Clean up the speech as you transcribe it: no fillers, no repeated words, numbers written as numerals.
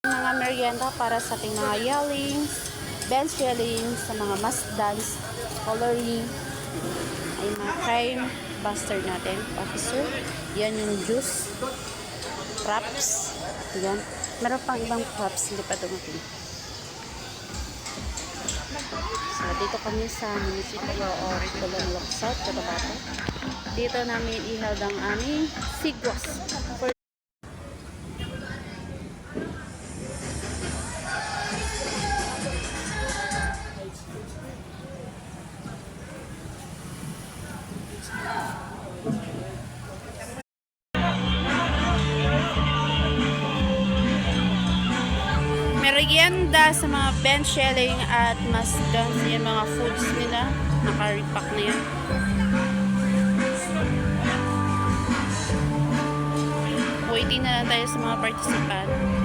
Mga merienda para sa ating mga yellings, bench yellings, sa mga mass dance, coloring, ay mga crime buster natin, officer. Yan yung juice, props. Yan. Meron pang ibang props, hindi pa dumating. So, dito kami sa municipal of Balonlok South, Cotabato. Dito namin i-held ang aming sigwas. Merienda sa mga bench shelling at mas dance yung mga foods nila. Naka-repack na yan. Waiting na lang tayo sa mga participant.